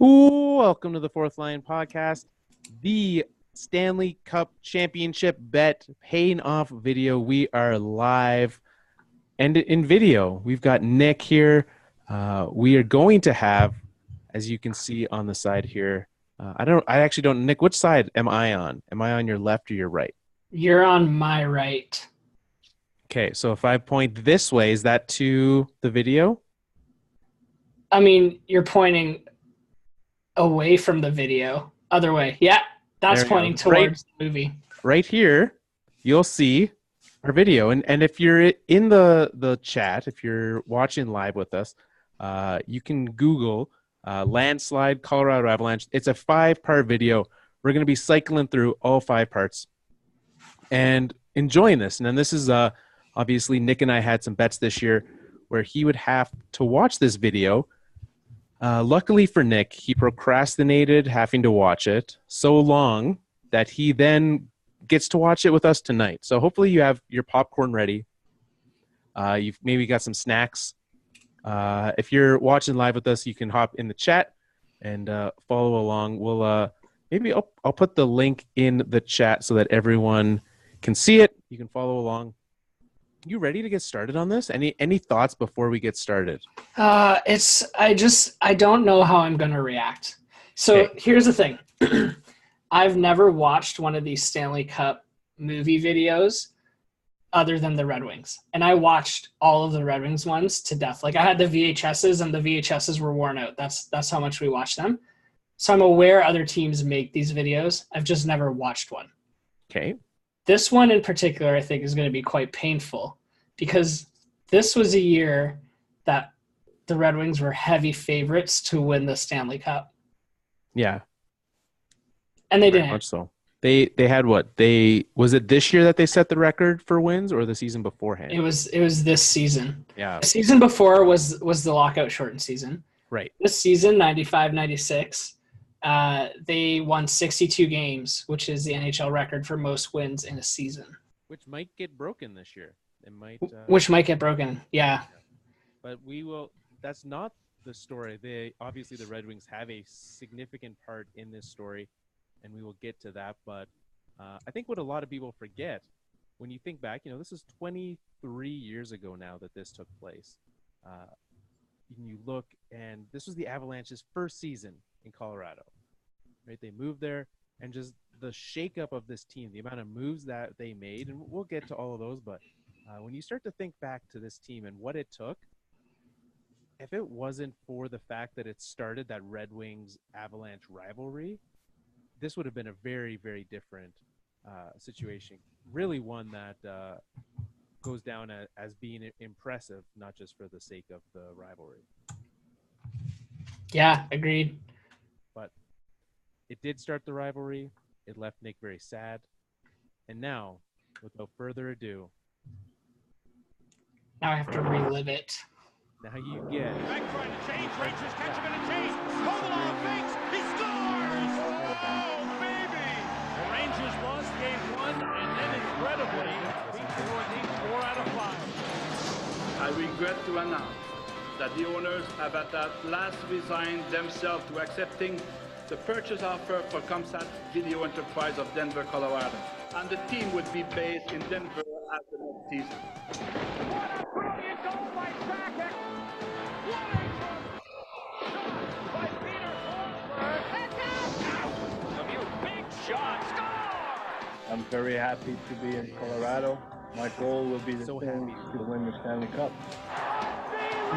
Welcome to the Fourth Line Podcast, the Stanley Cup Championship bet paying off video. We are live and in video. We've got Nick here. We are going to have, as you can see on the side here, I actually don't, Nick, which side am I on? Am I on your left or your right? You're on my right. Okay, so if I point this way, is that to the video? I mean, you're pointing away from the video. Other way. Yeah, that's pointing towards the movie. Right here, you'll see our video. And if you're in the chat, if you're watching live with us, you can Google landslide Colorado Avalanche. It's a 5-part video. We're going to be cycling through all 5 parts and enjoying this. And then this is obviously Nick and I had some bets this year where he would have to watch this video. Luckily for Nick, he procrastinated having to watch it so long that he then gets to watch it with us tonight. So hopefully you have your popcorn ready. You've maybe got some snacks. If you're watching live with us, you can hop in the chat and follow along. We'll maybe I'll put the link in the chat so that everyone can see it. You can follow along. You ready to get started on this? Any thoughts before we get started? I don't know how I'm going to react. So Okay. Here's the thing. I've never watched one of these Stanley Cup movie videos other than the Red Wings. And I watched all of the Red Wings ones to death. Like I had the VHSs and the VHSs were worn out. That's how much we watched them. So I'm aware other teams make these videos. I've just never watched one. Okay. This one in particular, I think, is going to be quite painful because this was a year that the Red Wings were heavy favorites to win the Stanley Cup. Yeah. And they Very didn't. much so. They had what? Was it this year that they set the record for wins or the season beforehand? It was this season. Yeah. The season before was the lockout shortened season. Right. This season, 95-96, they won 62 games, which is the NHL record for most wins in a season. Which might get broken this year. It might. Which might get broken. Yeah. But we will. That's not the story. Obviously the Red Wings have a significant part in this story, and we will get to that. But I think what a lot of people forget when you think back, this is 23 years ago now that this took place. And you look, and this was the Avalanche's first season in Colorado. Right? They moved there, and just the shakeup of this team, the amount of moves that they made, and we'll get to all of those. But when you start to think back to this team and what it took, if it wasn't for the fact that it started that Red Wings Avalanche rivalry, this would have been a very, very different situation. Really one that goes down as being impressive, not just for the sake of the rivalry. Yeah, agreed. But it did start the rivalry. It left Nick very sad. And now, without further ado, Now I have to relive it. now you get... Back trying to change, Rangers catch him in a chase. Kovalov fakes, he scores! Oh, baby! The Rangers lost game 1, and then incredibly, beat the Northeast 4 out of 5. I regret to announce that the owners have at last resigned themselves to accepting the purchase offer for Comsat Video Enterprise of Denver, Colorado, and the team would be based in Denver after next season. What a brilliant goal by Sakic! What a shot by Peter Forsberg! Lemieux, big shot, score! I'm very happy to be in Colorado. My goal will be So to win the Stanley Cup. The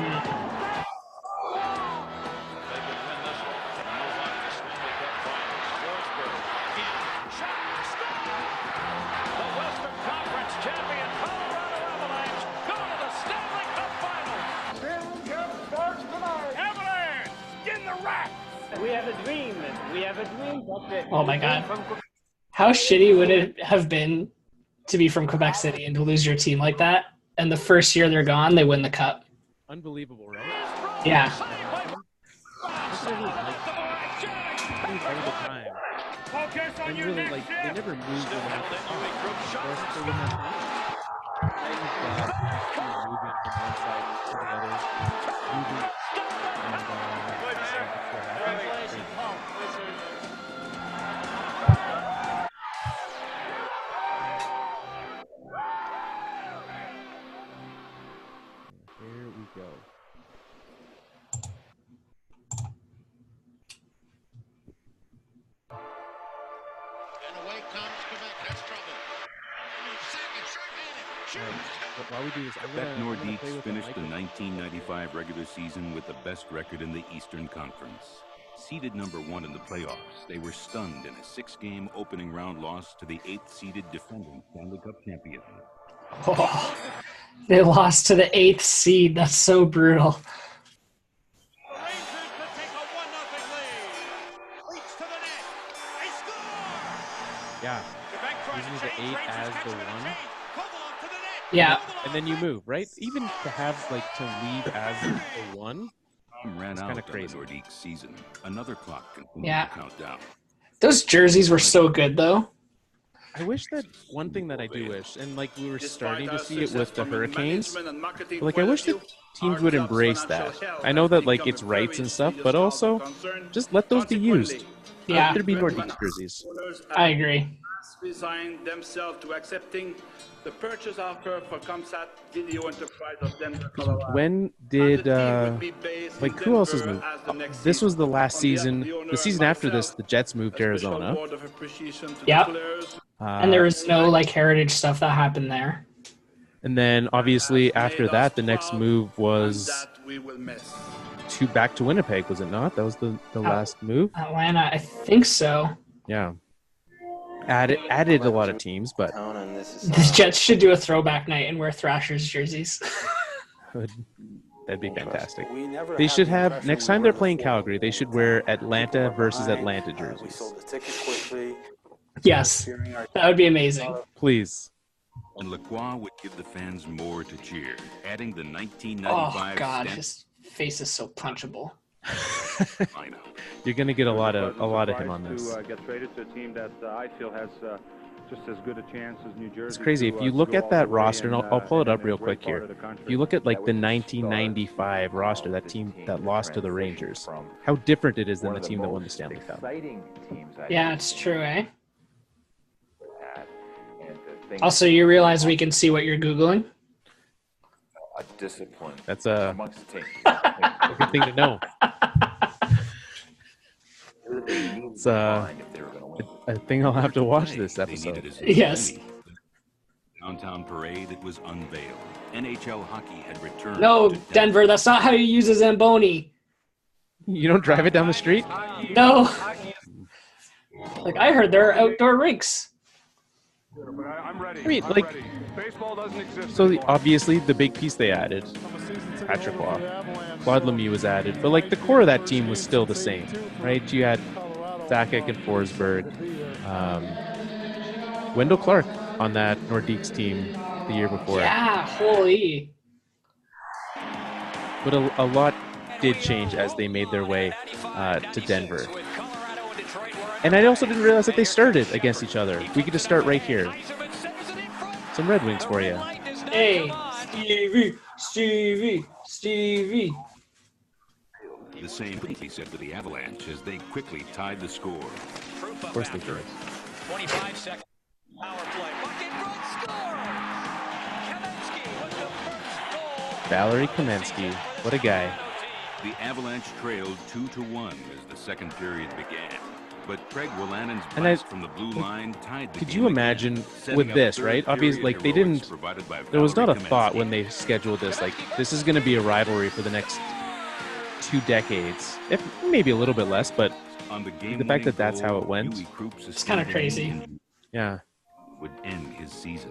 Western Conference champion Colorado Avalanche go to the Stanley Cup Finals. Stanley Cup starts tonight. Avalanche in the rack. We have a dream. We have a dream. Oh my God. How shitty would it have been to be from Quebec City and to lose your team like that? And the first year they're gone, they win the cup. Unbelievable, right? Yeah. All the time. Focus on And your really, next they shift. never moved around the top. Group shot. Moving from one side to the other, moving, and go. And away comes Quebec. Has trouble. Second, short-handed. But while we do this, I'm Quebec gonna play Nordiques with finished the microphone. 1995 regular season with the best record in the Eastern Conference. Seeded number 1 in the playoffs, they were stunned in a 6-game opening round loss to the 8th-seeded defending Stanley Cup champions. Oh, they lost to the 8th seed. That's so brutal. Rangers to take a 1-0 lead. Reach to the net. They score. Yeah. Quebec trying Using to the change. 8 Rangers as the catching a 1. change. Kovalov to the net. Yeah. Kovalov And then you back. move, right? Even to have to leave as a 1. Ran It's out kinda on crazy. the Nordiques season. Another clock continued Yeah. to count down. Those jerseys were so good, though. I wish that one thing that I do wish, and like we were Despite starting to our see it success with the from a Hurricanes, management and marketing but, like I point of wish that view, teams our would club's embrace financial that. health I know has that like become it's a rights very and stuff, serious but cause also of concern. just let those be used. Consequently, Yeah. Let there be Great Nordiques jerseys. owners I have agree. resigned themselves to accepting the purchase offer for ComSat Video Enterprise of Denver, Colorado. When And did the team would be based like in who else has Denver moved? as the next This season. was the last On behalf of season. the owner The and season after this, myself, the Jets moved to a special Arizona. word of appreciation to Yep. the players. And there was no like heritage stuff that happened there. And then obviously Has after made that, us the next proud, move and was that we will miss. back to Winnipeg, was it not? That was the last move. Atlanta, I think so. Yeah. Added a lot of teams, but The Jets should do a throwback night and wear Thrashers jerseys. that'd be fantastic. They should have next time they're playing Calgary, they should wear Atlanta versus Atlanta jerseys. Yes, that would be amazing. Please. And Lacroix would give the fans more to cheer, adding the Oh 1995 God, Stanley his face is so punchable. lineup. You're gonna get a lot of him on this. To get traded to a team that I feel has just as good a chance as New Jersey. It's crazy. If you look at that roster, and I'll pull it up real quick here. If you look at like the 1995 roster, that team that lost to the Rangers, how different it is than the team that won the Stanley Cup. Yeah, it's true, eh? Also, you realize we can see what you're Googling? Discipline. That's a Amongst the team. good thing to know. It's I think I'll have to watch this They needed episode. a city. Yes. Downtown parade that was unveiled. NHL hockey had returned. No, to Denver, that's not how you use a Zamboni. You don't drive it down the street? No. Like, I heard there are outdoor rinks. I'm ready. I mean, I'm like- ready. Baseball doesn't exist So anymore. obviously the big piece they added, Patrick Waugh, Claude Lemieux was added, but like the core of that team was still the same, right? You had Zakic and Forsberg, Wendell Clark on that Nordiques team the year before. Yeah, holy. But a lot did change as they made their way to Denver. And I also didn't realize that they started against each other. We could just start right here. Some Red Wings for you. Hey, Stevie. The same could be said for the Avalanche as they quickly tied the score. Of course they did. 25 seconds. Power play. Bucket front score. Kamensky with the first goal. Valerie Kamensky. What a guy. The Avalanche trailed 2-1 as the second period began. But Craig Willanen's And I- blast from the blue line tied the Could game you again, imagine setting with up this, third right? Obviously, period like they heroics didn't. provided by There was not a Valerie thought Kamensky. when they scheduled this. Like this is going to be a rivalry for the next 2 decades, if maybe a little bit less. But On the the fact that that's how it went. It's kinda crazy. yeah, Would end his season.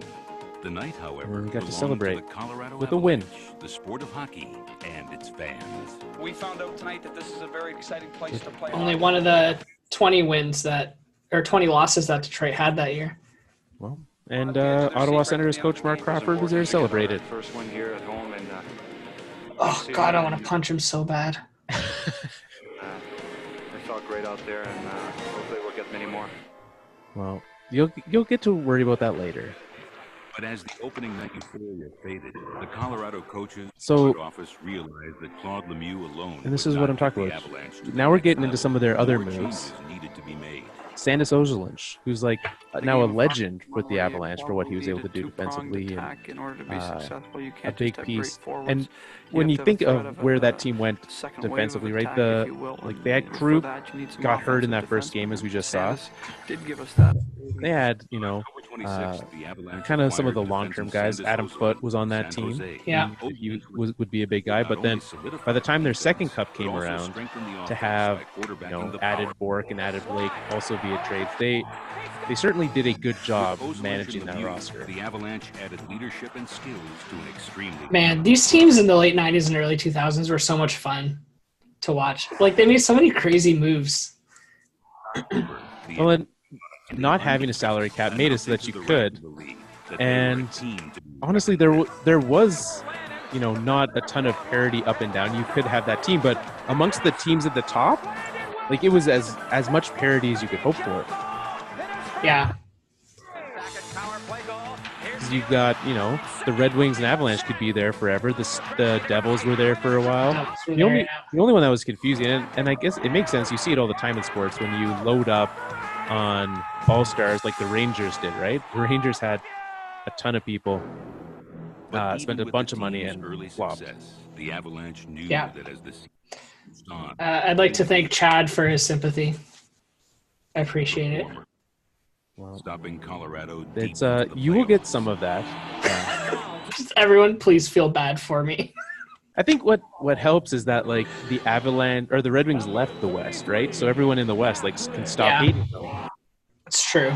The night, however, And we got to belonged celebrate the Colorado with a win. Avalanche, the sport of hockey, and its fans. We found out tonight that this is a very exciting place to play. Only hockey. one of the 20 wins or 20 losses that Detroit had that year. well, and Ottawa Senators coach Mark Crawford was there to celebrate it. First one here at home, and Oh, God, I want to punch him so bad. they felt great out there, and hopefully we'll get many more. Well, you'll get to worry about that later. But as the opening night euphoria faded, the Colorado coaches So- office realized that Claude Lemieux alone And this would is not what I'm get talking the about. Avalanche to the Now we're next getting into level. some of their other More moves. changes needed to be made. Sandis Ozolinsh, who's like now a legend with the Avalanche for what he was able to do defensively, and in order to be successful, you a can't big just have piece. great forwards. And You when have you to have a think threat of where that team went second wave of defensively, right? attack, if you will, Like and, they had for Krupp, that, you need some got hurt in offensive that first game, defensemen, as we and just saw. Sandis did give us that. They had, October 26th, the Avalanche kind of some of the acquired long-term defensive guys. Sandis Adam Ozolin Foote was on from that San team. Jose. Yeah. He would be a big guy, but then by the time their second cup came around, to have added Bork and added Blake also via trades, they certainly did a good job managing that roster. The Avalanche added leadership and skills to an extremely Man, these teams in the late 90s and early 2000s were so much fun to watch. Like, they made so many crazy moves. Well, and not having a salary cap made it so that you could. And honestly, there was, not a ton of parity up and down. You could have that team, but amongst the teams at the top, like it was as much parity as you could hope for. Yeah. Because you've got, the Red Wings and Avalanche could be there forever. The Devils were there for a while. The only one that was confusing, and I guess it makes sense. You see it all the time in sports when you load up on all-stars like the Rangers did, right? The Rangers had a ton of people, spent a bunch of money, and flopped. The Avalanche knew Yeah. that as the season went on, I'd like to thank Chad for his sympathy. I appreciate it. Well, stopping Colorado. it's deep into the you will get playoffs. some of that. Just everyone, please feel bad for me. I think what helps is that like the Avalanche or the Red Wings left the West, right? So everyone in the West can stop Yeah. hating them. It's true.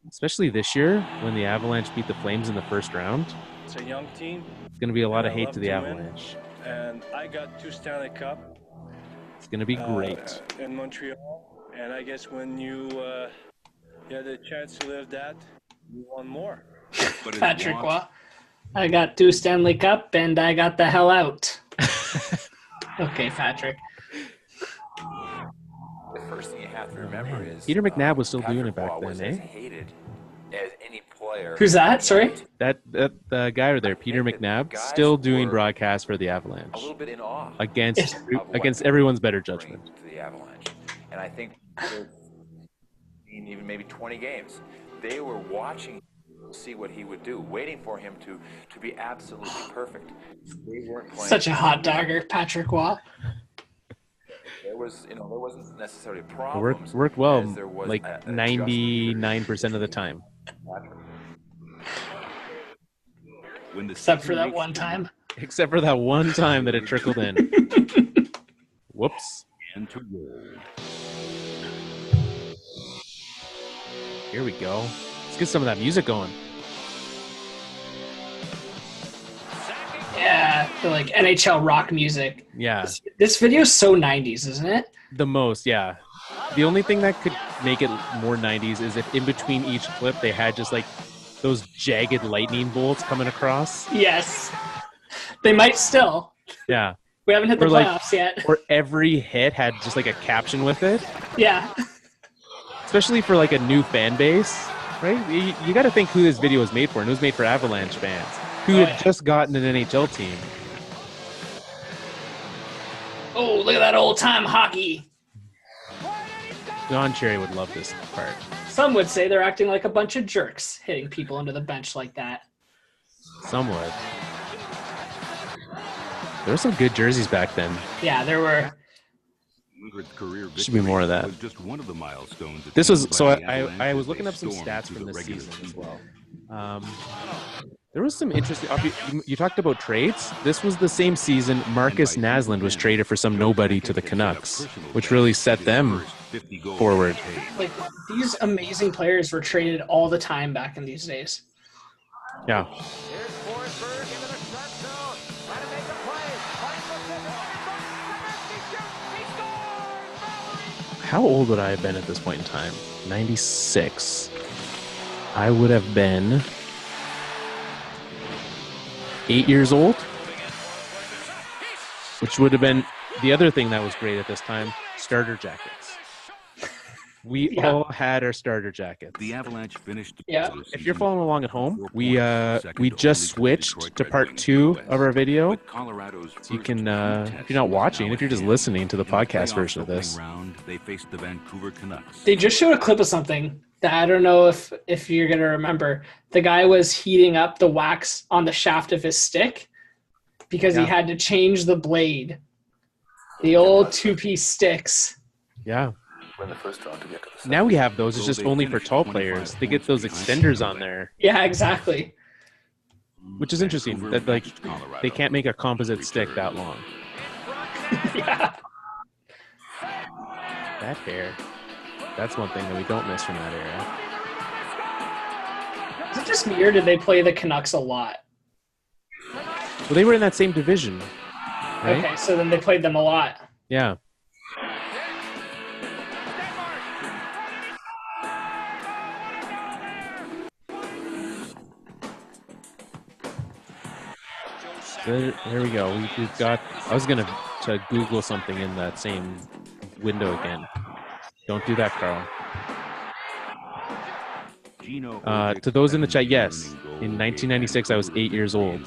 Especially this year when the Avalanche beat the Flames in the first round. It's a young team, It's going to be a lot of And I hate love to the to win. Avalanche. and I got 2 Stanley Cup It's going to be great. in Montreal. And I guess when you had the chance to live that, you want more. But his Patrick watch- Waugh. I got 2 Stanley Cup, and I got the hell out. Okay, Patrick. The first thing you have to remember is Peter McNabb was still doing Patrick it back Waugh was then, as eh? hated as any player. Who's that? Sorry? That the guy right there, Peter think that McNabb, guys still doing were broadcast for the A Avalanche little bit in awe against of what everyone's better he judgment. brings to the Avalanche, and I think in even maybe 20 games, they were watching to see what he would do, waiting for him to be absolutely perfect. They weren't playing. Such a hot dogger, Patrick Waugh. There wasn't necessarily It problems. worked well, as there was like a- an 99% of the time. When the Except season for that reached one its time. Except for that one time that it trickled in. Whoops. end to roll. Here we go. Let's get some of that music going. Yeah, the like NHL rock music. Yeah, This video is so 90s, isn't it? the most, yeah. The only thing that could make it more 90s is if in between each clip they had just like those jagged lightning bolts coming across. Yes. They might still. Yeah. We haven't hit the Or, like- playoffs yet. Or every hit had just like a caption with it. Yeah. Especially for like a new fan base, right? You got to think who this video was made for, and it was made for Avalanche fans who Oh, had yeah. just gotten an NHL team. Oh, look at that old time hockey. John Cherry would love this part. Some would say they're acting like a bunch of jerks, hitting people under the bench like that. Some would. There were some good jerseys back then. Yeah, there were. 100th career Should be more of that. was just one of the milestones. This was attained so by the I Avalanche was as looking they up some stormed stats through from the this regular season as season. well. There was some interesting. You talked about trades. This was the same season Marcus Naslund was traded for some nobody to the Canucks, which really set them forward. Like, these amazing players were traded all the time back in these days. Yeah. How old would I have been at this point in time? 96. I would have been 8 years old, which would have been the other thing that was great at this time, starter jackets. We all had our starter jackets. The Avalanche finished. Yeah. If you're following along at home, we just switched to part 2 of our video. So you can, if you're not watching, if you're just listening to the podcast version of this. They faced the Vancouver Canucks. They just showed a clip of something that I don't know if you're gonna remember. The guy was heating up the wax on the shaft of his stick because he had to change the blade. The old 2-piece sticks. Yeah. Win the first round to get to the Now we have those. It's just only for tall players. They get those extenders on there. Yeah, exactly. Which is interesting. That like they can't make a composite stick that long. Yeah. That hair. That's one thing that we don't miss from that era. Is it just me or did they play the Canucks a lot? Well, they were in that same division. Right? Okay, so then they played them a lot. Yeah. There we go. We've got. I was gonna to Google something in that same window again. Don't do that, Carl. To those in the chat, yes. In 1996, I was 8 years old.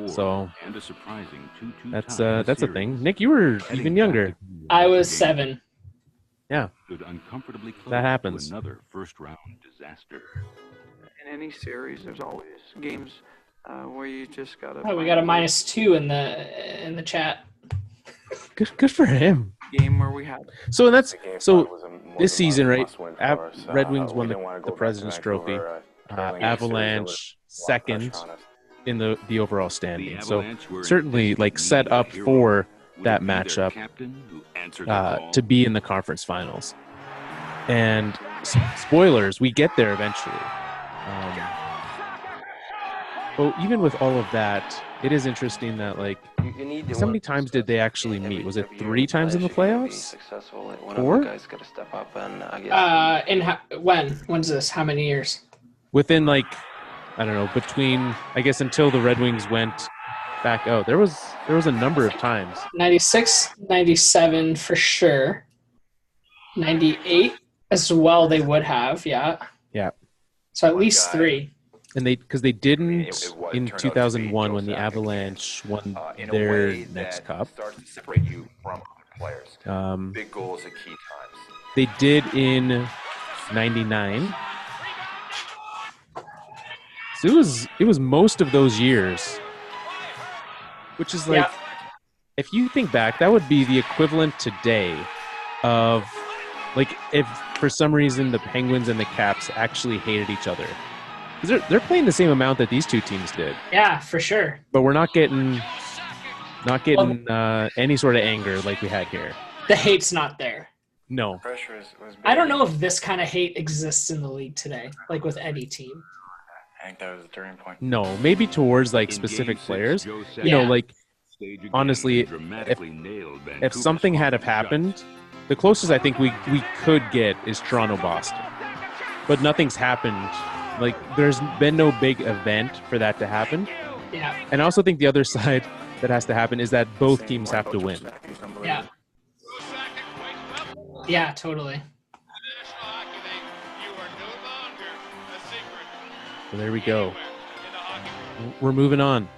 So that's a thing. Nick, you were even younger. I was 7. Yeah. That happens. Another first-round disaster. In any series, there's always games where you just gotta. Oh, we got a -2 in the chat. Good for him. Game where we had. So this season, right? Red Wings won the President's Trophy. Avalanche second in the overall standing. So certainly like set up for that matchup to be in the conference finals. And spoilers, we get there eventually. But even with all of that, it is interesting that like how many times did they actually meet? Was it 3 times in the playoffs? 4? When's this? How many years? Within like I don't know, between I guess until the Red Wings went back out. There was a number of times. 96, 97 for sure. 98 as well they would have, yeah. Yeah. So at least 3. And because they didn't in 2001 when the Avalanche won their next cup. Starts to separate you from players. Big goals at key times. They did in 99. So it was most of those years. Which is like if you think back, that would be the equivalent today of like if for some reason the Penguins and the Caps actually hated each other. Because they're playing the same amount that these two teams did. Yeah, for sure. But we're not getting any sort of anger like we had here. The hate's not there. No. I don't know if this kind of hate exists in the league today, like with any team. I think that was a turning point. No, maybe towards like specific players. You know, like honestly, if something had have happened, the closest I think we could get is Toronto-Boston. But nothing's happened. Like, there's been no big event for that to happen. Yeah. And I also think the other side that has to happen is that both teams have to win. Yeah. Yeah, totally. So there we go. We're moving on.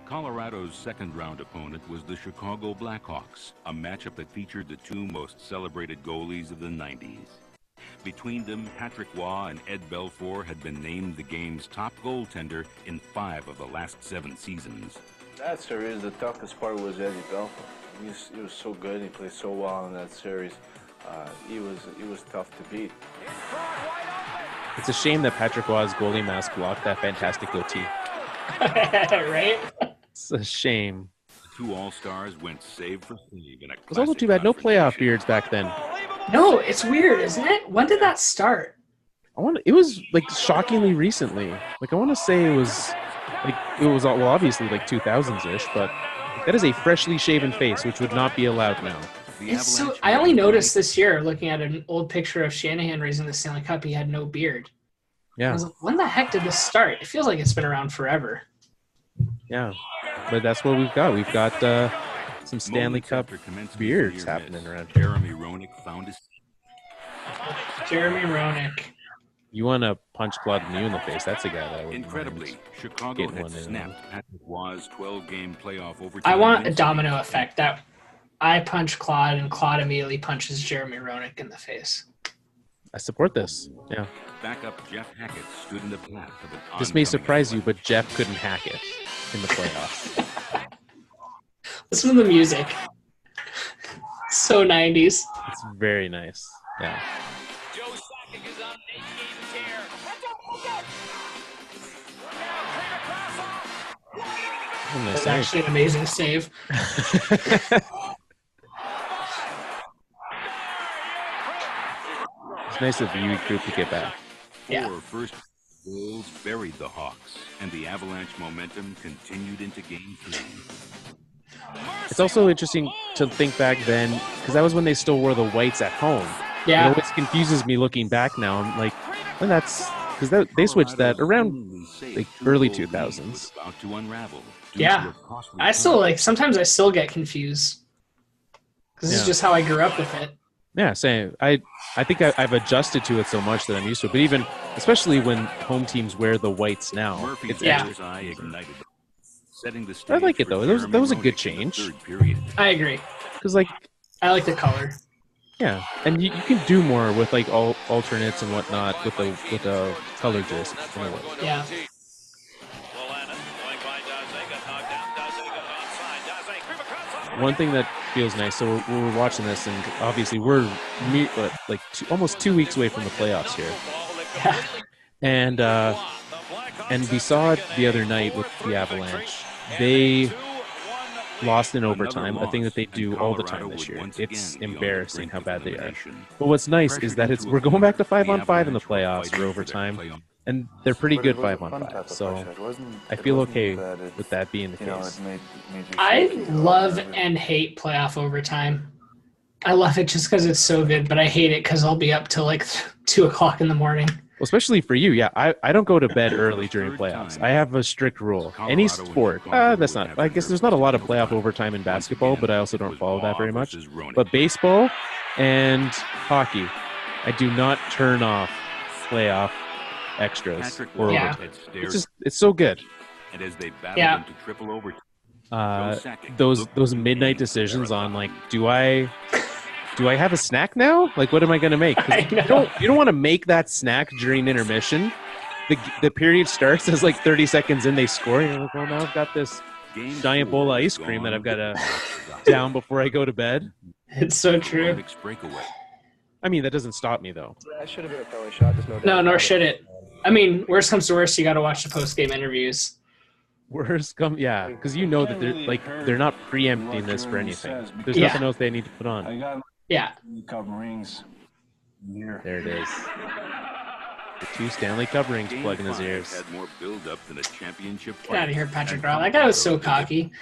Colorado's second-round opponent was the Chicago Blackhawks, a matchup that featured the 2 most celebrated goalies of the 90s. Between them, Patrick Waugh and Ed Belfour had been named the game's top goaltender in 5 of the last 7 seasons. That series, the toughest part was Eddie Belfour. He was so good. He played so well in that series. He was tough to beat. It's a shame that Patrick Waugh's goalie mask blocked that fantastic goatee. Right? It's a shame. The 2 All-Stars went save for save in a It was also too bad no playoff beards back then. No, it's weird, isn't it? When did that start? It was like shockingly recently. Like I want to say it was well obviously like 2000s-ish, but that is a freshly shaven face, which would not be allowed now. It's so. I only noticed this year looking at an old picture of Shanahan raising the Stanley Cup. He had no beard. Yeah. I was like, when the heck did this start? It feels like it's been around forever. Yeah, but that's what we've got. We've got some Stanley Cup beards happening around here. Jeremy Roenick found his. Jeremy Roenick. You want to punch Claude Lemieux in the face? That's a guy that I would Incredibly, Chicago getting had one in. snapped Patrick Roy's 12-game playoff overtime. I want a win. domino effect. That I punch Claude, and Claude immediately punches Jeremy Roenick in the face. I support this. Yeah. Backup Jeff Hackett stood in the path of an This may oncoming surprise you, avalanche. but Jeff couldn't hack it in the playoffs. Listen to the music. So 90s. It's very nice. Yeah. Joe Sakic is on an 8-game tear. Oh, nice That's save. actually an amazing save. It's nice of you group to get back. Yeah. Four first goals buried the Hawks, and the Avalanche momentum continued into Game 3. It's also interesting to think back then, because that was when they still wore the whites at home. Yeah. It always confuses me looking back now. I'm like, when that's because they switched that around like early 2000s. About to unravel due Yeah. to a costly I still penalty. sometimes I still get confused. Because this is Yeah. just how I grew up with it. Yeah, same. I think I've adjusted to it so much that I'm used to it. But even, especially when home teams wear the whites now, Murphy's it's Yeah. extra. eye ignited, setting the I stage like it for though. That was a Jeremy good Roenick in the change. third period. I agree. Because like, I like the color. yeah, and you can do more with like all alternates and whatnot with the color jersey. Yeah. One thing that feels nice. So we're watching this, and obviously we're almost 2 weeks away from the playoffs here. Yeah. And we saw it the other night with the Avalanche. They lost in overtime, a thing that they do all the time this year. It's embarrassing how bad they are. But what's nice is that we're going back to 5-on-5 in the playoffs for overtime, and they're pretty good 5-on-5. So I feel okay with that being the case. I love and hate playoff overtime. I love it just because it's so good, but I hate it because I'll be up till like 2 o'clock in the morning. Well, especially for you, yeah. I don't go to bed early during playoffs. I have a strict rule. Any sport, that's not. I guess there's not a lot of playoff overtime in basketball, but I also don't follow that very much. But baseball and hockey, I do not turn off playoff extras or Yeah. overtime. It's so good. And as they battled Yeah. into triple overtime, Those midnight decisions on like, do I have a snack now? Like, what am I going to make? 'Cause I know. you don't want to make that snack during intermission. The period starts as like 30 seconds in, they score. You're like, well, now I've got this giant bowl of ice cream that I've got to down before I go to bed. It's so true. Alex breakaway. I mean, that doesn't stop me though. That should have been a penalty shot. There's no doubt. No, nor should it. I mean, worst comes to worst, you got to watch the post-game interviews. Worst come, yeah, because you know that they're not preempting this for anything. There's Yeah. nothing else they need to put on. Yeah. Cup rings here. There it is. The 2 Stanley Cup rings Game plug in his 5 ears. had more build-up than a championship Get out of fight. here, Patrick And Roy. That guy was so cocky.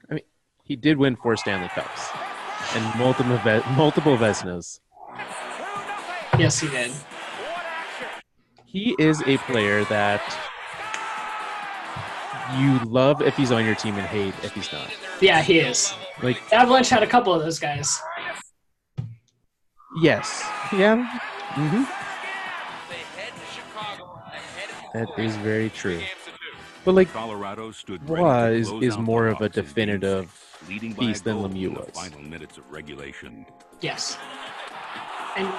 I mean, he did win 4 Stanley Cups and multiple Vezinas. Yes, he did. He is a player that you love if he's on your team and hate if he's not. Yeah, he is. Like, Avalanche had a couple of those guys. yes, yeah, that is very true. But like, Colorado stood ready Roy to is close out the more of a Hawks in Game definitive 6, leading by piece a than goal in Lemieux the was. final minutes of regulation. Yes. And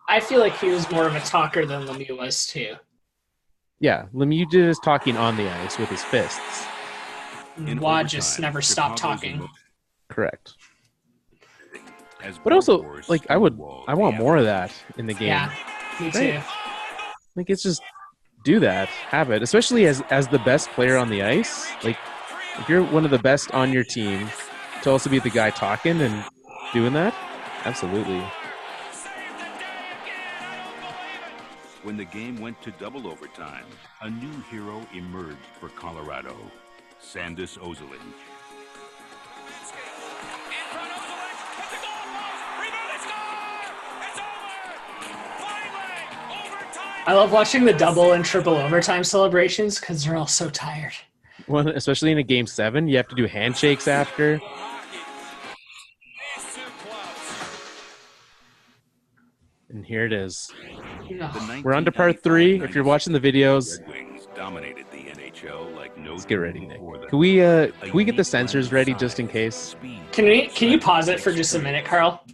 I feel like he was more of a talker than Lemieux was, too. Yeah, Lemieux did his talking on the ice with his fists. In Wad just overtime, never stopped Chicago's talking. Correct. As But also, Bourse like, I want stonewalled more of that in the game. Yeah, me too. Right. Like, it's just do that, have it, especially as the best player on the ice. Like, if you're one of the best on your team, to also be the guy talking and doing that, absolutely. When the game went to double overtime, a new hero emerged for Colorado, Sandis Ozolinsh. I love watching the double and triple overtime celebrations because they're all so tired. Well, especially in a game 7, you have to do handshakes after. And here it is. No. We're on to part 3. If you're watching the videos, Red Wings dominated the NHL like no let's get ready, Nick. Can we get the sensors ready just in case? Can you pause it for just a minute, Carl?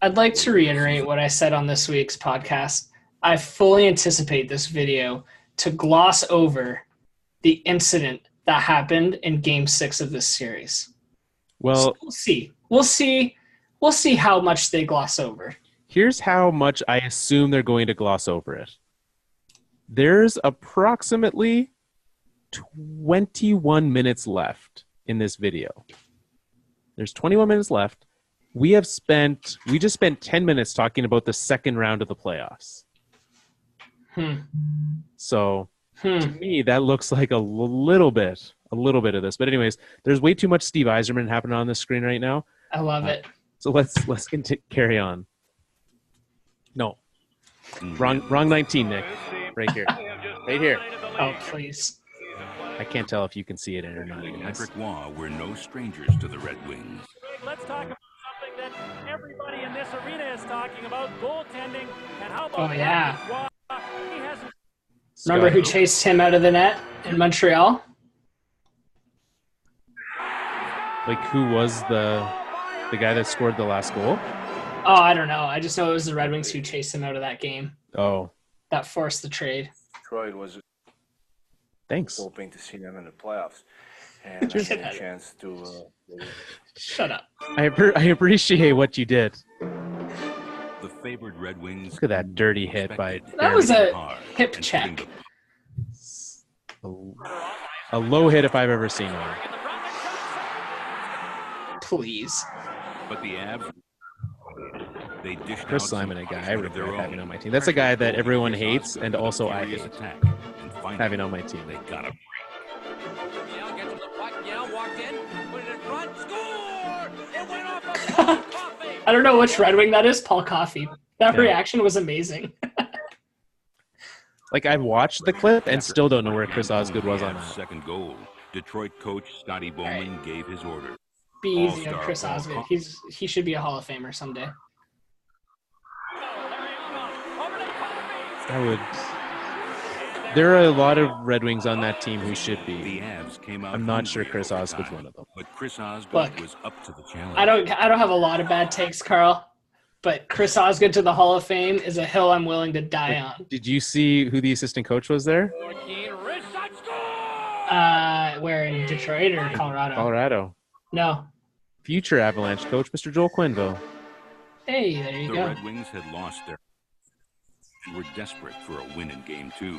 I'd like to reiterate what I said on this week's podcast. I fully anticipate this video to gloss over the incident that happened in Game 6 of this series. Well, so we'll see. We'll see how much they gloss over. Here's how much I assume they're going to gloss over it. There's approximately 21 minutes left in this video. There's 21 minutes left. We just spent 10 minutes talking about the second round of the playoffs. So to me, that looks like a little bit of this. But anyways, there's way too much Steve Yzerman happening on the screen right now. I love it. So let's carry on. No, wrong 19, Nick. Right here. Oh, please. I can't tell if you can see it or not. Patrick Waugh were no strangers to the Red Wings. Let's talk about something that everybody in this arena is talking about, goaltending. And how about Patrick Waugh? He hasn't. Remember who chased him out of the net in Montreal? Like, who was the guy that scored the last goal? Oh, I don't know. I just know it was the Red Wings who chased him out of that game. Oh. That forced the trade. Detroit was hoping to see them in the playoffs. And I had a chance to... Shut up. I appreciate what you did. The favored Red Wings. Look at that dirty hit by... That was a hip check. A low hit if I've ever seen one. Please. But the Avs, they dished Chris out Simon, some a guy I pressure of regret their having own. on my team. That's a guy that everyone Chris hates, Osgood and also I furious hate attack. And finally, having on my team. They got a break. Yell, get to the puck. Yell, walked in, put it in front, score! It went off of Paul Coffey. I don't know which Red Wing that is. Paul Coffey. That reaction was amazing. Like, I've watched the clip and still don't know where Chris Osgood was on that. Second goal. Detroit coach Scotty Bowman gave his order. Be easy on Chris Osgood. He should be a Hall of Famer someday. There are a lot of Red Wings on that team who should be. The Avs came out. I'm not sure Chris Osgood's one of them. But Chris Osgood Look, was up to the challenge. I don't have a lot of bad takes, Carl, but Chris Osgood to the Hall of Fame is a hill I'm willing to die on. Did you see who the assistant coach was there? Where, in Detroit or Colorado? Colorado. No. Future Avalanche coach, Mr. Joel Quenneville. Hey, there you the go. Red Wings had lost their and were desperate for a win in Game 2.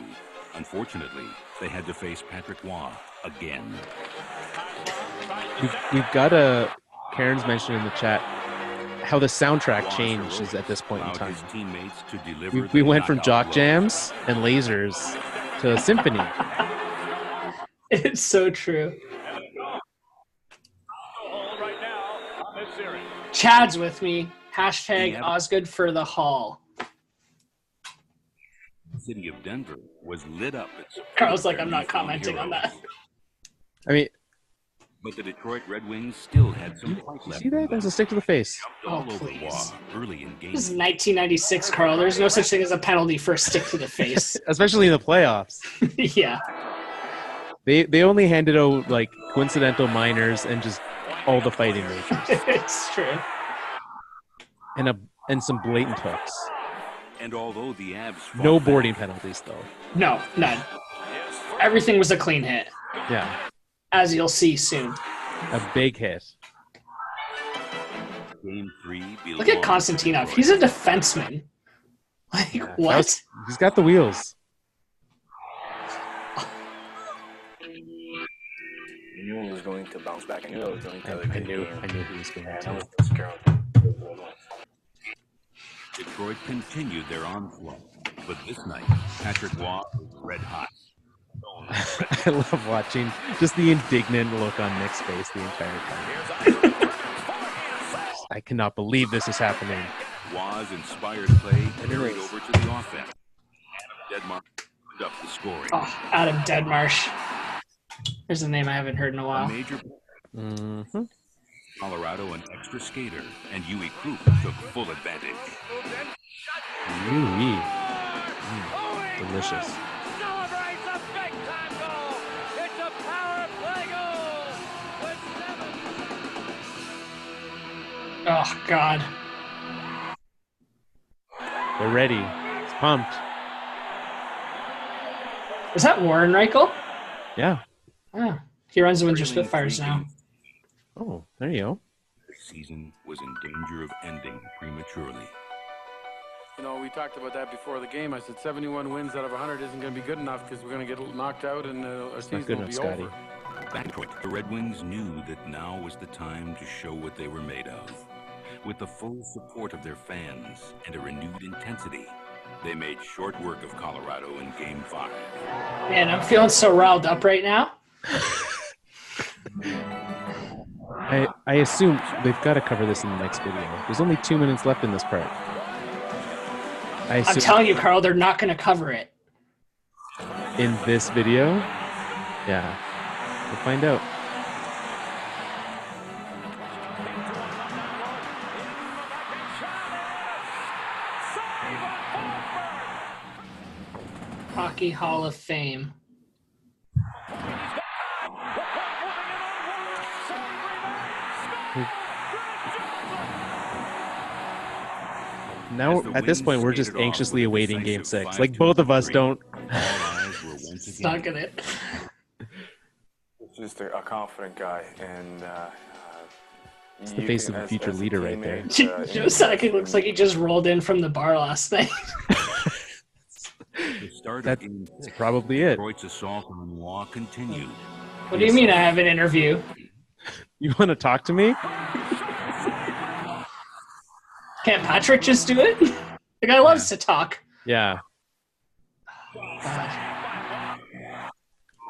Unfortunately, they had to face Patrick Waugh again. We've got Karen's mentioned in the chat how the soundtrack changes at this point in time. His teammates to deliver We went from jock jams and lasers to a symphony. It's so true. Chad's with me. Hashtag Osgood for the Hall. The city of Denver was lit up. Carl's like, I'm not commenting on that. I mean, but the Detroit Red Wings still had some fight left. See that? There's a stick to the face. Oh, please. Early in game. This is 1996, Carl. There's no such thing as a penalty for a stick to the face. Especially in the playoffs. Yeah. They only handed out, like, coincidental minors and just all the fighting majors. It's true. And some blatant hooks. And although the Avs no boarding penalties, though. No, none. Everything was a clean hit. Yeah. As you'll see soon. A big hit. Game 3. Look at Konstantinov. He's a defenseman. Like, Yeah, what? He's got the wheels. I knew he was going to bounce back. I knew he was going to. I knew he was going to. Detroit continued their onslaught, but this night, Patrick Waugh was red hot. I love watching just the indignant look on Nick's face the entire time. I cannot believe this is happening. Waugh's inspired play carried over to the offense. Adam Deadmarsh opened up the scoring. Oh, Adam Deadmarsh. There's a name I haven't heard in a while. A major Colorado an extra skater, and Yui Krupp took full advantage. Yui. Delicious. Celebrates a big-time goal. It's a power play goal with 7. Oh, God. They're ready. It's pumped. Is that Warren Reichel? Yeah. Oh, he runs the Windsor Spitfires now. Oh, there you go. The season was in danger of ending prematurely. You know, we talked about that before the game. I said 71 wins out of 100 isn't going to be good enough because we're going to get knocked out and our season will be over. Back to it. The Red Wings knew that now was the time to show what they were made of. With the full support of their fans and a renewed intensity, they made short work of Colorado in Game 5. Man, I'm feeling so riled up right now. I assume they've got to cover this in the next video. There's only 2 minutes left in this part. I'm telling you, Carl, they're not going to cover it. In this video? Yeah. We'll find out. Hockey Hall of Fame. Now, at this point, we're just anxiously awaiting Game 6. Like, both of us don't. Stuck in it. He's just a confident guy, and it's the face of a future leader right there. Joe Sakic looks like he just rolled in from the bar last night. That's probably it. Detroit's assault on Noir continued. What do you mean I have an interview? You want to talk to me? Can't Patrick just do it? The guy loves to talk. Yeah.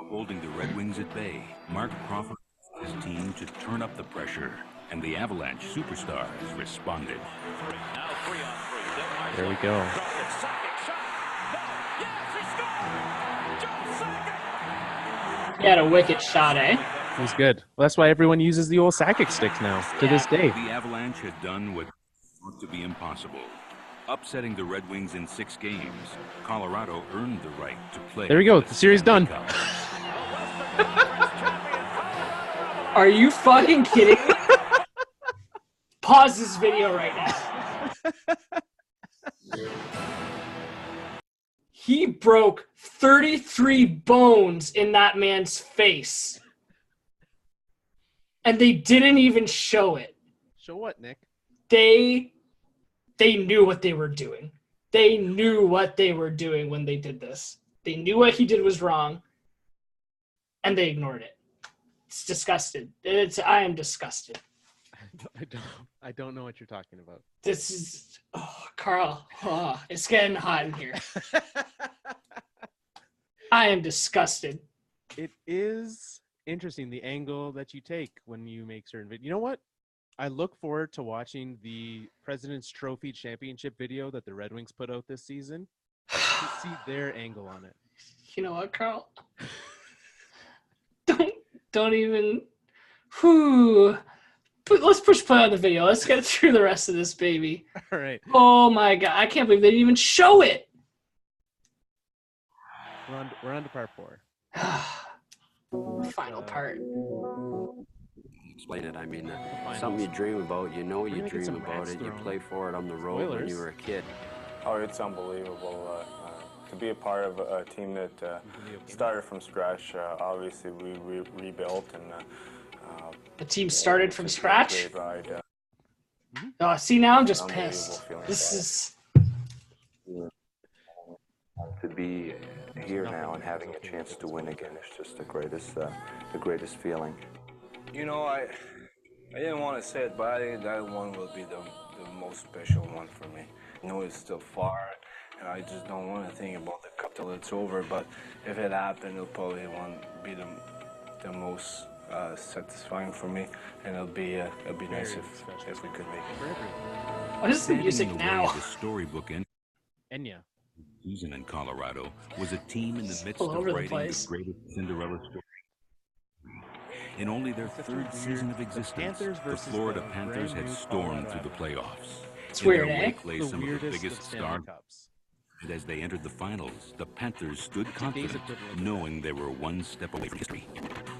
Holding the Red Wings at bay, Mark Crawford and his team to turn up the pressure, and the Avalanche superstars responded. There we go. He had a wicked shot, eh? It was good. Well, that's why everyone uses the old Sakic sticks now, to this day. The Avalanche had done what looked to be impossible. Upsetting the Red Wings in 6 games, Colorado earned the right to play. There we go. The series done. Are you fucking kidding me? Pause this video right now. He broke 33 bones in that man's face. And they didn't even show it. Show what, Nick? They knew what they were doing. They knew what they were doing when they did this. They knew what he did was wrong, and they ignored it. It's disgusted. I am disgusted. I don't know what you're talking about. This is Carl. It's getting hot in here. I am disgusted. It is interesting the angle that you take when you make certain videos. You know what? I look forward to watching the President's Trophy Championship video that the Red Wings put out this season to see their angle on it. You know what, Carl? Don't even. Whew. Let's push play on the video. Let's get through the rest of this, baby. All right. Oh my God! I can't believe they didn't even show it. We're on to part 4. Final part. Explain it. I mean, something you dream about. You know you dream about it. You play for it on the road when you were a kid. Oh, it's unbelievable. To be a part of a team that started from scratch. Obviously, we rebuilt and. The team started from scratch? Ride, Oh, see, now I'm just pissed. This is... To be here now and having a chance to win again is just the greatest feeling. You know, I didn't want to say it, but I think that one will be the most special one for me. I know it's still far, and I just don't want to think about the cup till it's over, but if it happened, it'll probably be the most satisfying for me, and it'll be nice if we could make it. What is the music now? The storybook Enya. Season in Colorado was a team in the midst all of over the writing place. the greatest Cinderella story. In only their third season of existence, the Florida Panthers had stormed through the playoffs. It's In weird, their eh? wake lay some of the biggest stars. And as they entered the finals, the Panthers stood confident, knowing they were one step away from history.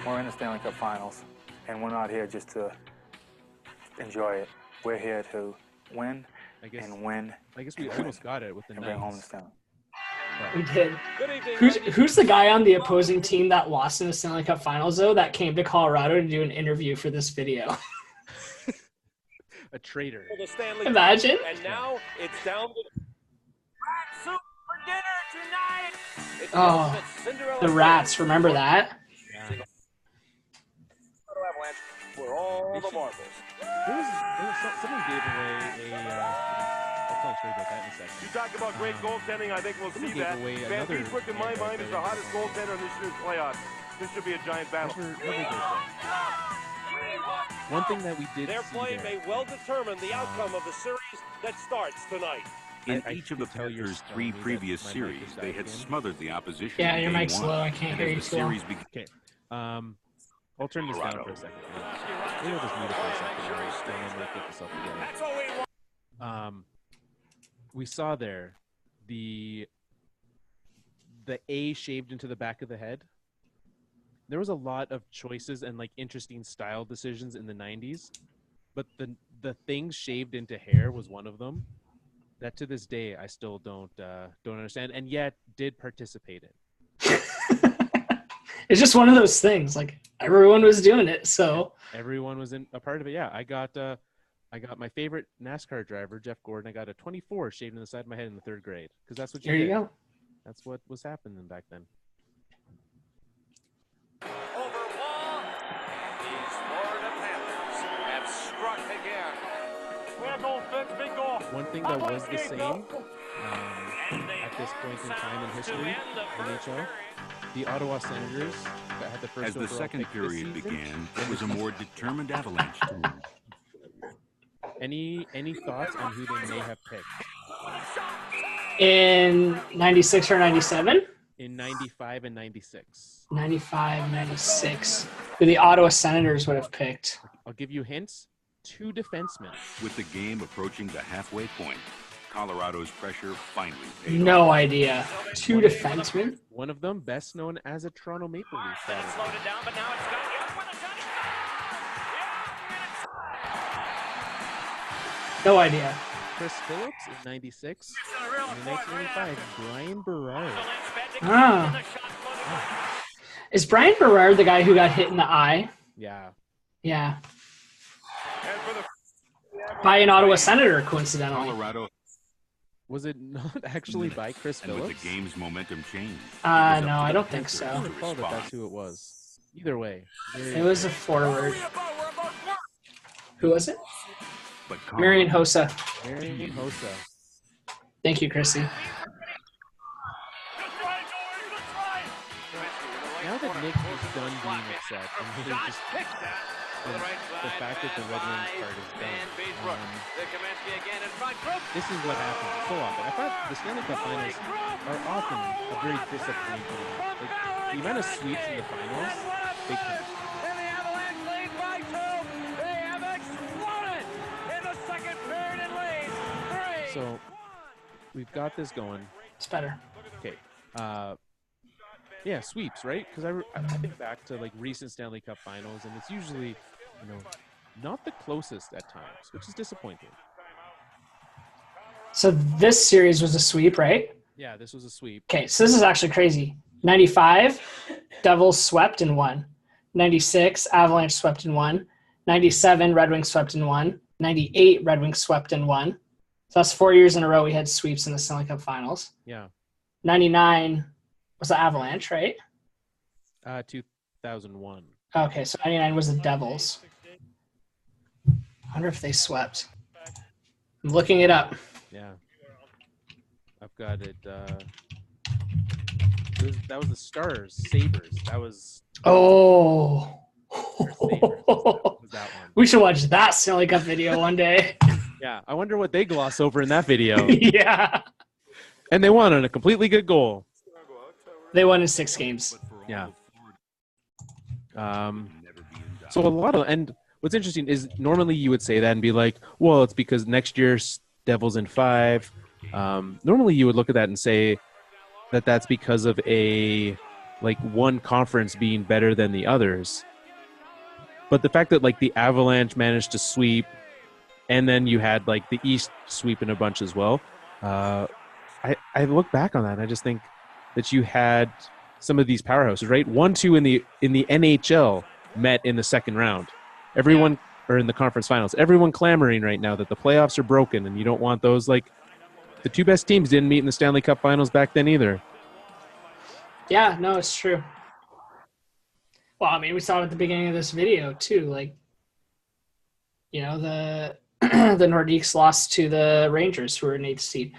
We're in the Stanley Cup Finals, and we're not here just to enjoy it. We're here to win and win. I guess we almost got it with the bring home the Stanley. We did. Who's the guy on the opposing team that lost in the Stanley Cup Finals, though, that came to Colorado to do an interview for this video? A traitor. Imagine. And now it's down to soup for dinner tonight. Oh, the Rats. Remember that? Yeah. Avalanche for all the marbles. Someone gave away a. I'll tell a story about that in a second. You talk about great goaltending, I think we'll see that. Van Beesbrook, in my mind, is the hottest goaltender in this year's playoffs. This should be a giant battle. One thing that we did Their play may well determine the outcome of the series that starts tonight. In each of the Panthers' 3 previous series, they had smothered the opposition. Yeah, your mic's low. I can't hear you too well. Okay. I'll turn this down for a second. Maybe I'll just mute it for a second. And I'll get this up together. We saw there the A shaved into the back of the head. There was a lot of choices and like interesting style decisions in the 90s, but the thing shaved into hair was one of them that to this day I still don't understand, and yet did participate in. It's just one of those things. Like everyone was doing it, so everyone was in a part of it. Yeah, I got my favorite NASCAR driver, Jeff Gordon. I got a 24 shaved in the side of my head in the 3rd grade because that's what you there did. You go. That's what was happening back then. One thing that was the same at this point in time in history, NHL, the Ottawa Senators that had the first. As the second period began, it was a more determined Avalanche team. Any thoughts on who they may have picked? In 96 or 97? In 95 and 96. 95, 96. Who the Ottawa Senators would have picked. I'll give you hints. 2 defensemen. With the game approaching the halfway point, Colorado's pressure finally paid No off. idea. 2 defensemen? One of them best known as a Toronto Maple Leaf. Slowed it down, but now it's got No idea. Chris Phillips in 96. In 1995, Brian Berard. Ah. Is Brian Berard the guy who got hit in the eye? Yeah. Yeah. By an Ottawa Senator, coincidentally. Colorado. Was it not actually by Chris Phillips? And with the game's momentum change. No, I don't think so. I recall that that's who it was. Either way. It was a forward. Who was it? But Marian Hossa. Marian Hossa. Thank you, Chrissy. Now that Nick is done being upset, and really just the fact that the Red Wings part is done. This is what happens so often. I thought the Stanley Cup Finals are often a very disappointing. Like, the amount of sweeps in the finals, big time. And the Avalanche lead by 2. They have exploded in the second period and lead 3. So we've got this going. It's better. Okay. Yeah, sweeps, right? Because I think back to like recent Stanley Cup Finals, and it's usually, not the closest at times, which is disappointing. So this series was a sweep, right? Yeah, this was a sweep. Okay, so this is actually crazy. 95, Devils swept and won. 96, Avalanche swept and won. 97, Red Wings swept and won. 98, Red Wings swept and won. So that's 4 years in a row we had sweeps in the Stanley Cup Finals. Yeah. 99 was the Avalanche, right? 2001. Okay, so 99 was the Devils. I wonder if they swept. I'm looking it up. Yeah. I've got it. That was the Stars, Sabres. That was. Oh. Was that one. We should watch that Stanley Cup video one day. Yeah, I wonder what they gloss over in that video. Yeah. And they won on a completely good goal. They won in 6 games. Yeah. So a lot of, and what's interesting is normally you would say that and be like, well, it's because next year's Devils in 5. Normally you would look at that and say that that's because of one conference being better than the others. But the fact that like the Avalanche managed to sweep, and then you had like the East sweeping a bunch as well. I look back on that and I just think that you had some of these powerhouses, right? 1-2 in the NHL met in the second round. Everyone, or in the conference finals, everyone clamoring right now that the playoffs are broken, and you don't want those. Like, the 2 best teams didn't meet in the Stanley Cup finals back then either. Yeah, no, it's true. Well, I mean, we saw it at the beginning of this video too. Like, you know, the the Nordiques lost to the Rangers, who were an 8th seed.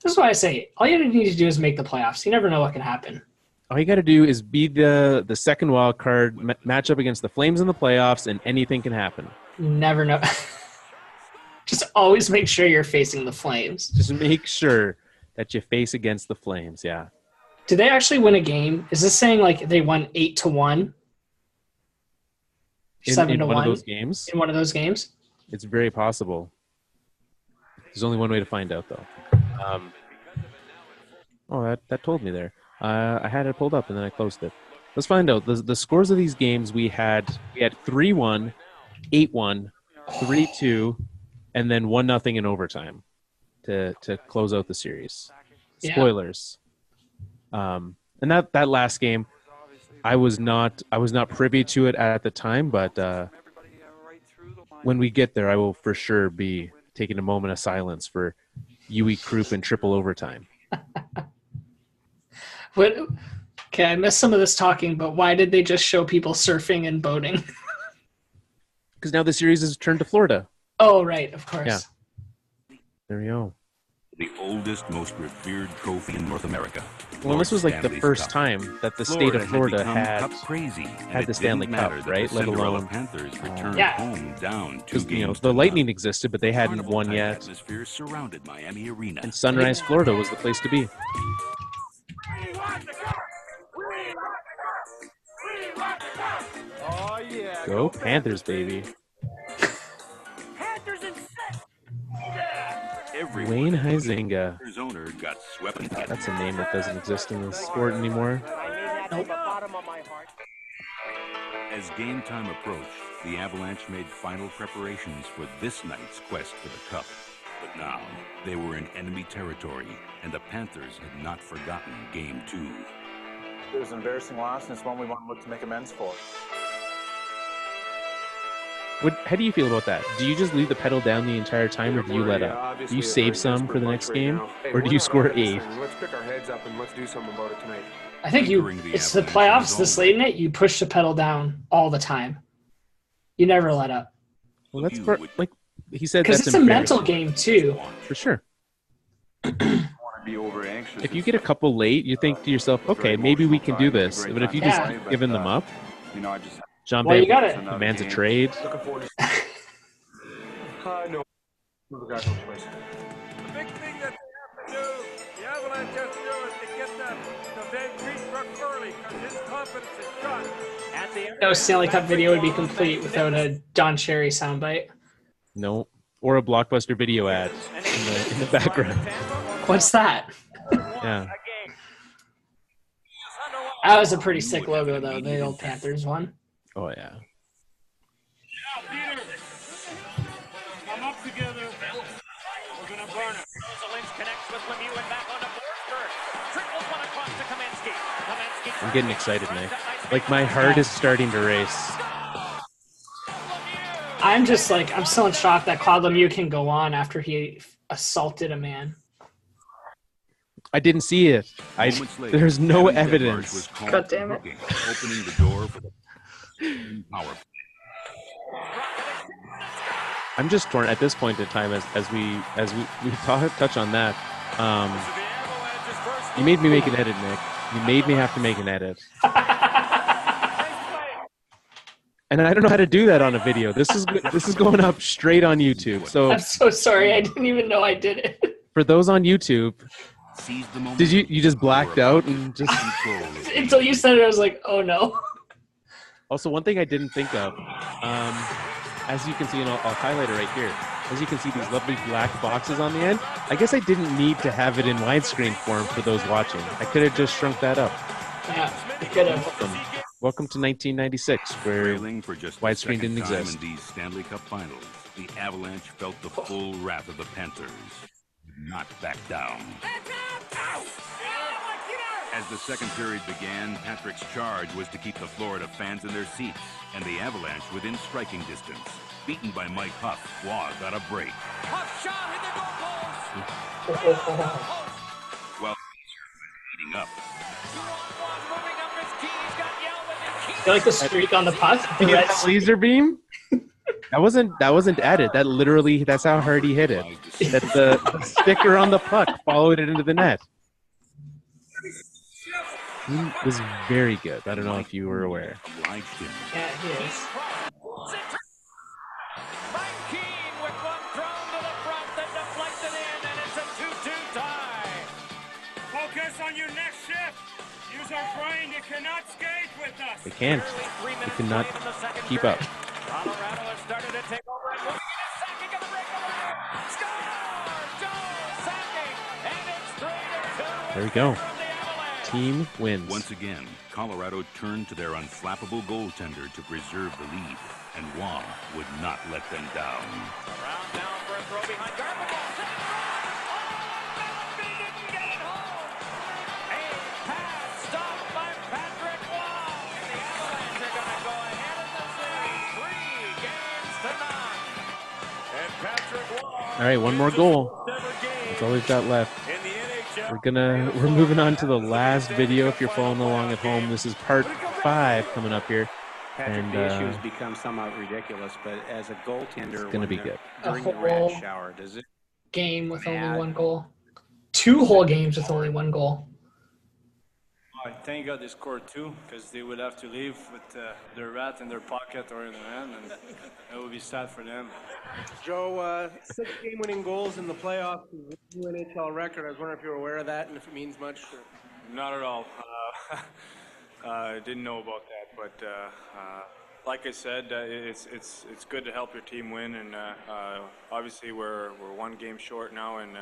This is why I say all you need to do is make the playoffs. You never know what can happen. All you got to do is be the second wild card, match up against the Flames in the playoffs, and anything can happen. You never know. Just always make sure you're facing the Flames. Just make sure that you face against the Flames, yeah. Did they actually win a game? Is this saying like they won 8-1? 7-1? In one of those games? In one of those games? It's very possible. There's only one way to find out, though. That told me there. I had it pulled up and then I closed it. Let's find out the scores of these games. We had 3-1, 8-1, 3-2, and then 1-0 in overtime to close out the series. Yeah. Spoilers. And that last game, I was not privy to it at the time, but when we get there, I will for sure be taking a moment of silence for Yui Krupp in triple overtime. Okay, I missed some of this talking, but why did they just show people surfing and boating? Because now the series has turned to Florida. Oh, right, of course. Yeah. There you go. The oldest, most revered trophy in North America. Well, this was like the first time that the state of Florida had the Stanley Cup, right? Let alone Panthers returned home down 2 games. The Lightning existed, but they hadn't won yet. Surrounded Miami Arena. And Sunrise, Florida was the place to be. Oh, yeah. Go Panthers, baby. Panthers in 6. Wayne Huizenga. Owner got swept. That's a name that doesn't exist in the sport anymore. Nope. As game time approached, the Avalanche made final preparations for this night's quest for the Cup. But now, they were in enemy territory, and the Panthers had not forgotten Game 2. It was an embarrassing loss, and it's one we want to look to make amends for. How do you feel about that? Do you just leave the pedal down the entire time, or do you let up? Do you save some for the next game, or do you score 8? Let's pick our heads up and let's do something about it tonight. I think it's the playoffs this late in it. You push the pedal down all the time. You never let up. Well, that's like he said. Because it's a mental game too. For sure. If you get a couple late, you think to yourself, okay, maybe we can do this. But if you just keep giving them up, John you got it. demands a trade. No. The big thing that they have to do, the Avalanche has to do, is to get that Van Greenbrook early, because his confidence is shot. No Stanley Cup video would be complete without a Don Cherry soundbite. No, or a Blockbuster video ad in the background. What's that? Yeah. That was a pretty sick logo, though, the old Panthers one. Oh, yeah. Peter, come up together. We're going to burn it. Lynch connects with Lemieux and back onto Forsberg. Trickles one across to Kaminsky. I'm getting excited, Nick. Like, my heart is starting to race. I'm just like, I'm still in shock that Claude Lemieux can go on after he assaulted a man. I didn't see it. There's no evidence. God damn it. Opening the door for the power. I'm just torn at this point in time as we touch on that. You made me make an edit, Nick. You made me have to make an edit. And I don't know how to do that on a video. This is going up straight on YouTube. So I'm so sorry. I didn't even know I did it. For those on YouTube, did you just blacked out and just until you said it? I was like, oh no. Also, one thing I didn't think of, as you can see, and I'll highlight it right here. As you can see, these lovely black boxes on the end. I guess I didn't need to have it in widescreen form for those watching. I could have just shrunk that up. Yeah, I could have. Welcome to 1996, where For just widescreen didn't exist. In these Stanley Cup Finals, the Avalanche felt the full wrath of the Panthers. Not back down. As the second period began, Patrick's charge was to keep the Florida fans in their seats and the Avalanche within striking distance. Beaten by Mike Huff, Waugh got a break. Huff shot hit the goalpost. While heating up. I like the streak on the puck. The red laser beam? That wasn't added. That's how hard he hit it. That the sticker on the puck followed it into the net. He was very good. I don't know if you were aware. Yeah, he is. Mike Keane with one thrown to the front that deflected in, and it's a 2-2 tie. Focus on your next shift. Use our brain. You cannot skate with us. They can't. They cannot keep up. Colorado has started to take over. And sacking of the breakaway. Score! Joe sacking, and it's 3-2. There we go. Team wins. Once again, Colorado turned to their unflappable goaltender to preserve the lead, and Waugh would not let them down. Around down for a throw behind Garber. Didn't get it home. A pass stopped by Patrick Waugh, and the Avalanche are going to go ahead in the series, 3 games to none. And Patrick Waugh. All right, one more goal. That's all we've got left. We're moving on to the last video. If you're following along at home, this is part 5 coming up here. Patrick, the issue has become somewhat ridiculous, but as a goaltender, it's gonna be good. During the red shower, does it game with only 1 goal? 2 whole games with only 1 goal. Thank God they scored 2, because they would have to leave with their rat in their pocket or in their hand, and it would be sad for them. Joe, 6 game-winning goals in the playoffs is a new NHL record. I was wondering if you were aware of that and if it means much. Not at all. I didn't know about that, but like I said, it's good to help your team win, and obviously we're 1 game short now, and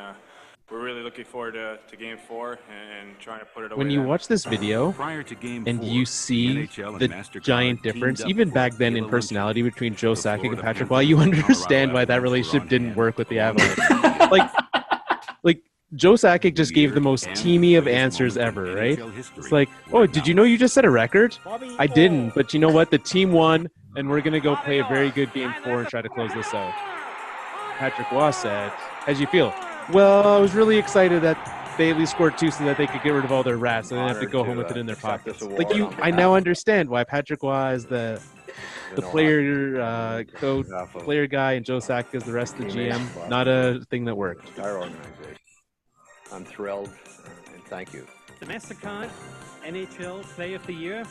we're really looking forward to Game 4 and trying to put it away. When you watch this video and you see the giant difference, even back then in personality between Joe Sakic and Patrick Waugh, you understand why that relationship didn't work with the Avalanche. like Joe Sakic just gave the most teamy of answers ever, right? It's like, oh, did you know you just set a record? I didn't, but you know what? The team won, and we're going to go play a very good Game 4 and try to close this out. Patrick Waugh said, how'd you feel? Well, I was really excited that they at least scored 2 so that they could get rid of all their rats and they didn't have to go home with it in their pockets. I now understand why Patrick Waugh is the player coach, player guy, and Joe Sakic is the rest of the GM. Not a thing that worked. Our organization. I'm thrilled, and thank you. Domestic card, NHL Play of the Year.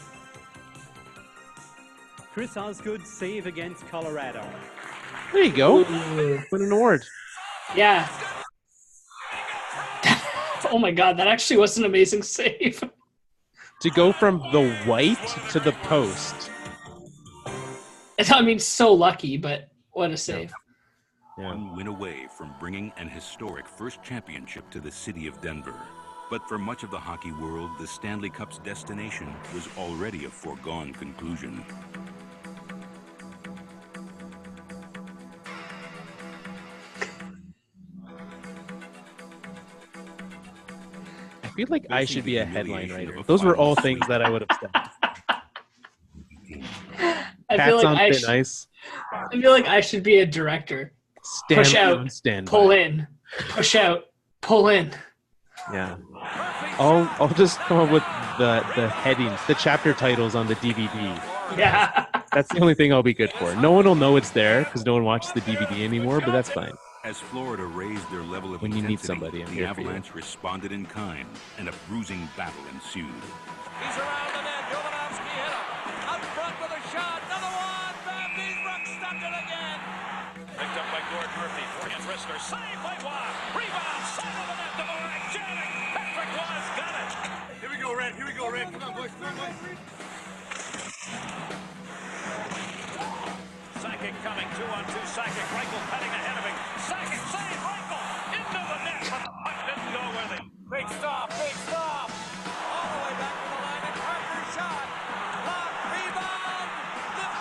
Chris Osgood save against Colorado. There you go. Win an award. Yeah. Oh my God, that actually was an amazing save. To go from the white to the post. I mean, so lucky, but what a save. Yeah. 1 win away from bringing an historic first championship to the city of Denver. But for much of the hockey world, the Stanley Cup's destination was already a foregone conclusion. I feel like I should be a headline writer. Those were all things that I would have said. I feel like I should be a director. Push out, pull in. Push out, pull in. Yeah. I'll just come up with the headings, the chapter titles on the DVD. Yeah. That's the only thing I'll be good for. No one will know it's there because no one watches the DVD anymore, but that's fine. As Florida raised their level of when you intensity, need somebody, the Avalanche responded in kind, and a bruising battle ensued. He's around the net. Jovanovski hit him. Out front with a shot. Another one. Van Beesbrook stopped it again. Picked up by Gord Murphy. Forehand wristler. Saved by Waugh. Rebound. Side of the net to Morak. Janik. Patrick Waugh's got it. Here we go, Red. Here we go, Red. Come on, boys. Come on, boys. coming. 2-on-2 Sakic. Reichel cutting ahead of him. Sakic save. Reichel into the net, but the puck didn't go with him. Big stop. Big stop. All the way back to the line. And Carter's shot. Block. Rebound. Lifted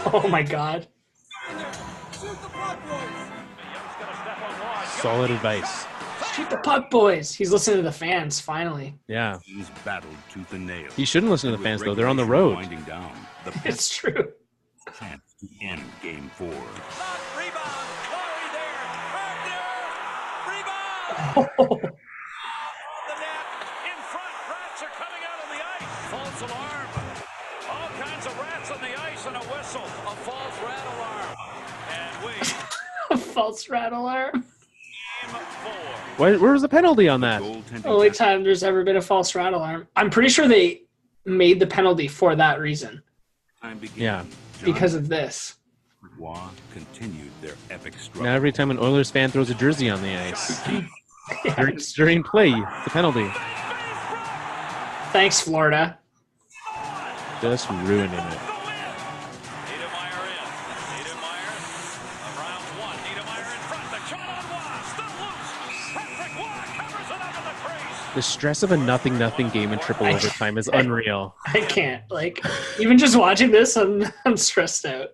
high. Oh my God. Shoot the puck, boys. Young's gonna step on wide. Solid advice. Shoot the puck, boys. He's listening to the fans, finally. Yeah. He's battled tooth and nail. He shouldn't listen to the fans, though. They're on the road. Winding down, the It's true. chance to end Game 4. Rebound. Corey there. Wagner. Rebound. Oh, The net. In front. Rats are coming out on the ice. False alarm. All kinds of rats on the ice and a whistle. A false rat alarm. And we false rat alarm. Game 4. Where was the penalty on that? Only time there's ever been a false rat alarm. I'm pretty sure they made the penalty for that reason. Yeah. Because of this. Roy continued their epic struggle. Now every time an Oilers fan throws a jersey on the ice during play, it's a penalty. Thanks, Florida. Just ruining it. Niedermeyer in. Niedermeyer around one. Niedermeyer in front. The shot on Waugh. Still loose. Patrick Waugh covers it up in the crease. The stress of a 0-0 game in triple overtime is unreal. I can't. Like, even just watching this, I'm stressed out.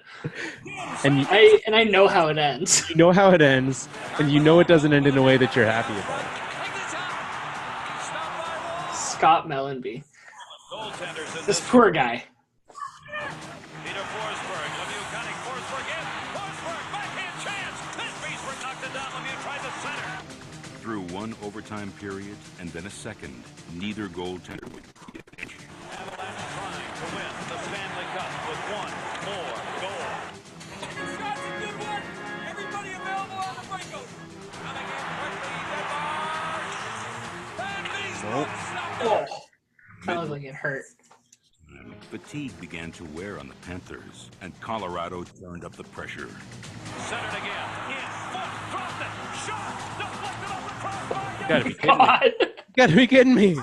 And I know how it ends. you know how it ends, and you know it doesn't end in a way that you're happy about. Scott Mellenby. Goaltenders in This poor guy. Peter Forsberg. Lemieux cutting. Forsberg in. Forsberg backhand chance. Pittsburgh's knocked it down. Lemieux tries to center. Through one overtime period and then a second, neither goaltender would be a pitch. Avalanche trying to win the Stanley Cup with one more goal. Shots and good work. Everybody available on the breakout. Coming in quickly. Nope. Oh, that was like it hurt. Fatigue began to wear on the Panthers, and Colorado turned up the pressure. Centered again. In. Foot. Dropped it. Shot. Deflected off the crossbar. You gotta be kidding me. You gotta be kidding me. Did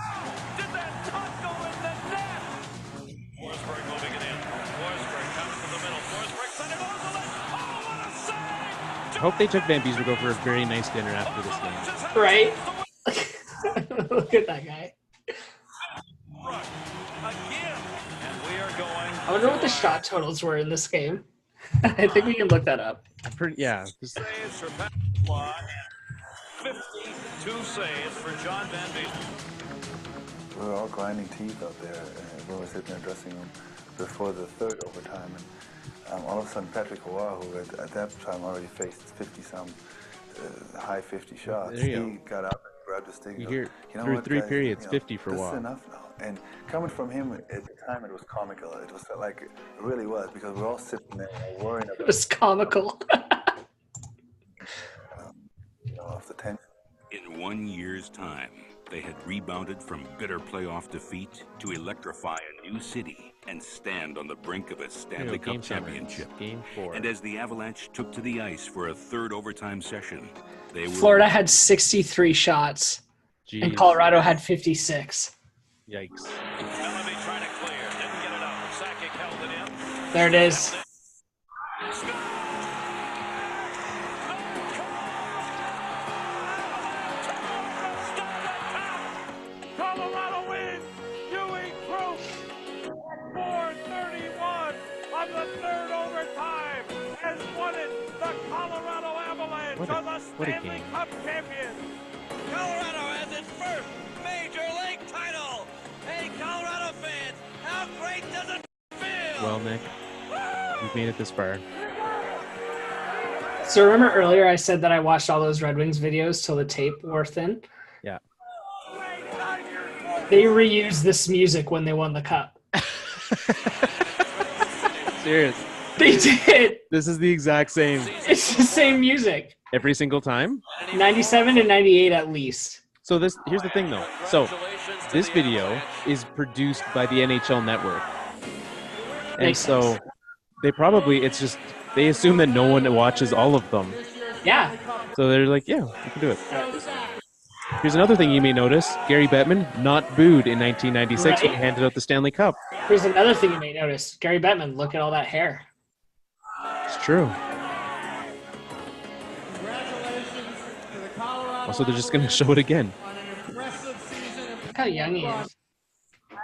that puck go in the net? Forsberg moving it in. Forsberg comes to the middle. Forsberg centered over the net. Oh, what a save! I hope they took Van Beesbrook for a very nice dinner after this game. Right? Look at that guy. Again. And we are going. I wonder what the shot totals were in this game. I think we can look that up. Yeah. Saves for Patrick Waugh and 52 saves for John Van Beek. We were all grinding teeth out there when we were sitting in the dressing room before the third overtime. And all of a sudden, Patrick Waugh, who at that time already faced 50-some, high 50 shots, There you he got up and grabbed the stick. You hear know through what, three guys, periods, 50 for this Waugh. is enough now. And coming from him at the time, it was comical. It was like, it really was, because we're all sitting there worrying about It was comical. off the tension. In 1 year's time, they had rebounded from bitter playoff defeat to electrify a new city and stand on the brink of a Stanley Cup championship. Game 4. And as the Avalanche took to the ice for a third overtime session, they were Florida had 63 shots, and Jeez. Colorado had 56. Yikes. Bellamy trying to clear. Didn't get it out. Sakic held it in. There it is. Colorado wins. Ewing Crook at 4:31 of the third overtime has won it. The Colorado Avalanche are the what a Stanley game. Cup champions. Colorado has its first Major League title. Hey, Colorado fans, how great does it feel? Well, Nick, we've made it this far. So remember earlier I said that I watched all those Red Wings videos till the tape wore thin? Yeah. They reused this music when they won the cup. Serious. They did. This is the exact same. It's the same music. Every single time? 97 and 98 at least. So here's the thing, though. So this video is produced by the NHL Network. And Makes so sense. they assume that no one watches all of them. Yeah. So they're like, yeah, we can do it. Here's another thing you may notice. Gary Bettman not booed in 1996 when he Right. handed out the Stanley Cup. Here's another thing you may notice. Gary Bettman, look at all that hair. It's true. Congratulations to the Colorado Also, they're just going to show it again. on an impressive season. Look how young he is.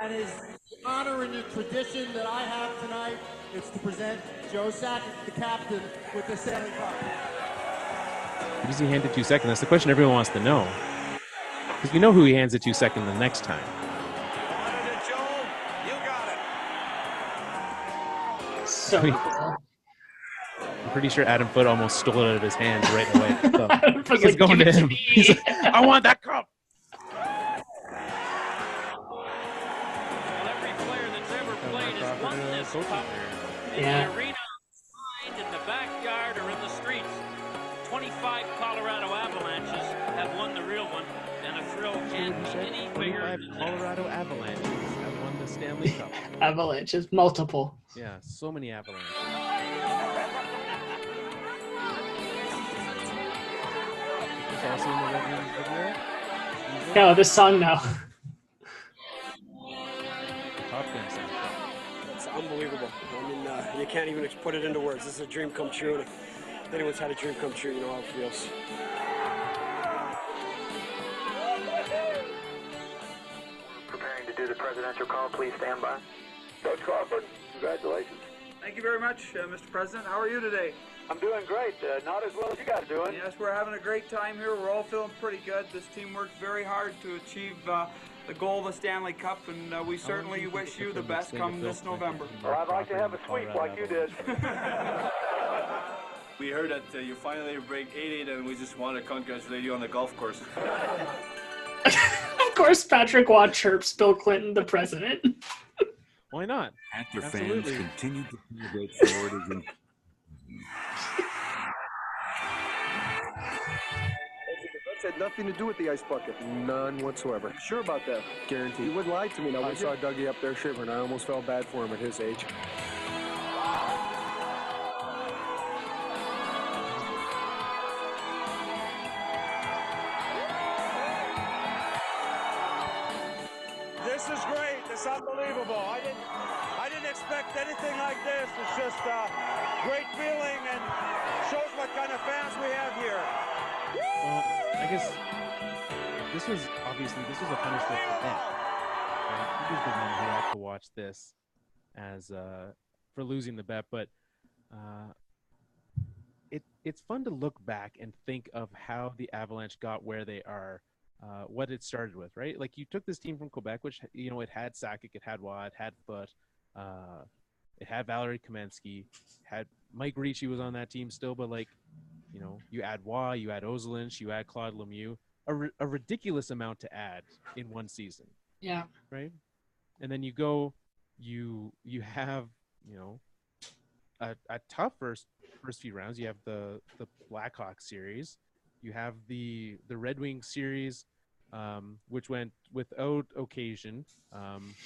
And is the honor and the tradition that I have tonight is to present Joe Sakic, the captain, with the Stanley Cup. Who does he hand it to second? That's the question everyone wants to know. Because we know who he hands it to second the next time. So cool. I'm pretty sure Adam Foote almost stole it out of his hands right away. So Foote's it's like, going "Give to it to him. me." He's like, I want that cup. Every player that's ever played has won this cup. In Yeah. the arena, in the backyard, or in the streets. 25 Colorado Avalanches have won the real one, and a thrill can't be any bigger 25 than that. Colorado Avalanches have won the Stanley Cup. Avalanches, multiple. Yeah, so many Avalanches. It's also in the Red Wings video. No, this song no. Top Gun soundtrack. It's unbelievable. I mean, you can't even put it into words. This is a dream come true. And if anyone's had a dream come true, you know how it feels. Preparing to do the presidential call. Please stand by. Coach Crawford, congratulations. Thank you very much, Mr. President. How are you today? I'm doing great. Not as well as you guys are doing. Yes, we're having a great time here. We're all feeling pretty good. This team worked very hard to achieve the goal of the Stanley Cup, and we certainly wish you the best come this November. Well, I'd like to have a sweep like you did. We heard that you finally break 8-8, and we just want to congratulate you on the golf course. Of course, Patrick Waugh chirps Bill Clinton, the president. Why not? Panther Absolutely. fans continue to celebrate Florida's That's had nothing to do with the ice bucket. None whatsoever. Sure about that? Guaranteed. You wouldn't lie to me now. We saw Dougie up there shivering. I almost felt bad for him at his age. This is great. It's unbelievable. I didn't expect anything like this. It's just a great feeling and shows what kind of fans we have here. Well, I guess this was a punishment for them. Right? He was the one who had to watch this as for losing the bet, but it's fun to look back and think of how the Avalanche got where they are. What it started with, right? Like you took this team from Quebec, which, you know, it had Sakic, it had Waugh, it had Foote, it had Valerie Kamensky, had Mike Ricci was on that team still, but like, you know, you add Waugh, you add Ozolinsh, you add Claude Lemieux, a ridiculous amount to add in one season. Yeah. Right. And then you go, you have, you know, a tough first few rounds. You have the Blackhawks series. You have the Red Wings series, which went without occasion,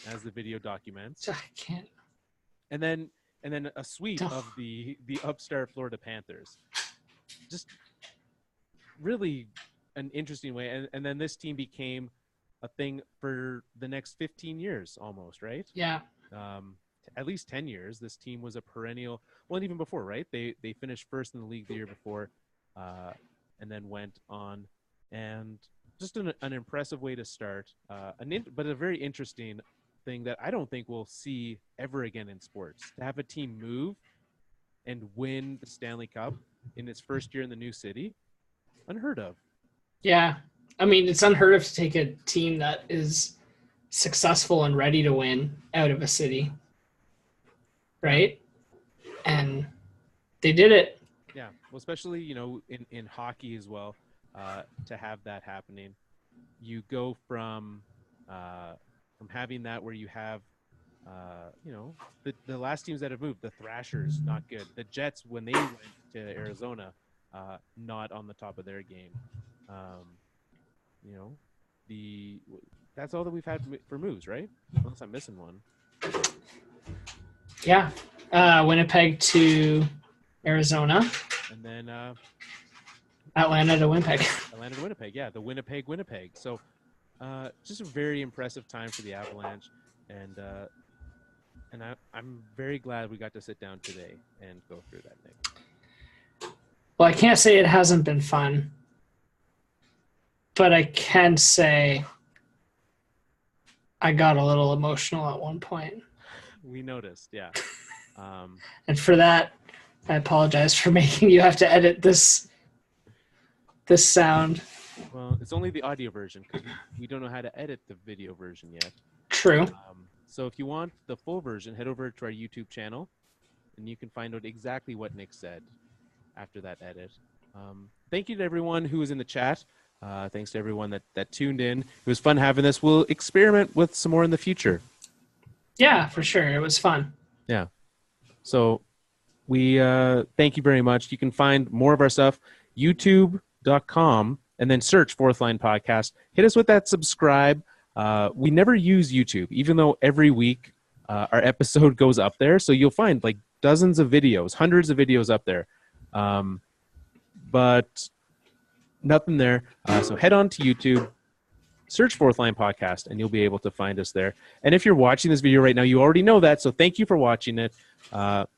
as the video documents. I can't. And then a sweep of the upstart Florida Panthers. Just really an interesting way. And then this team became a thing for the next 15 years almost, right? Yeah. At least 10 years. This team was a perennial. Well, and even before, right? They finished first in the league the year before. And then went on, and just an impressive way to start, but a very interesting thing that I don't think we'll see ever again in sports. To have a team move and win the Stanley Cup in its first year in the new city, unheard of. Yeah. I mean, it's unheard of to take a team that is successful and ready to win out of a city, right? And they did it. Yeah, well, especially, you know, in hockey as well, to have that happening, you go from having that where you have, you know, the last teams that have moved, the Thrashers, not good. The Jets, when they went to Arizona, not on the top of their game. You know, that's all that we've had for moves, right? Unless I'm missing one. Yeah, Winnipeg to Arizona. And then Atlanta to Winnipeg. Atlanta to Winnipeg, yeah, the Winnipeg. So just a very impressive time for the Avalanche, and And I'm very glad we got to sit down today and go through that, Nick. Well, I can't say it hasn't been fun, but I can say I got a little emotional at one point. We noticed, yeah. And for that, I apologize for making you have to edit this sound. Well, it's only the audio version because we don't know how to edit the video version yet. True. So if you want the full version, head over to our YouTube channel, and you can find out exactly what Nick said after that edit. Thank you to everyone who was in the chat. Thanks to everyone that tuned in. It was fun having this. We'll experiment with some more in the future. Yeah, for sure. It was fun. Yeah. So we thank you very much. You can find more of our stuff, youtube.com, and then search Fourth Line Podcast. Hit us with that subscribe. We never use YouTube, even though every week our episode goes up there. So you'll find like dozens of videos, hundreds of videos up there. But nothing there. So head on to YouTube, search Fourth Line Podcast, and you'll be able to find us there. And if you're watching this video right now, you already know that. So thank you for watching it.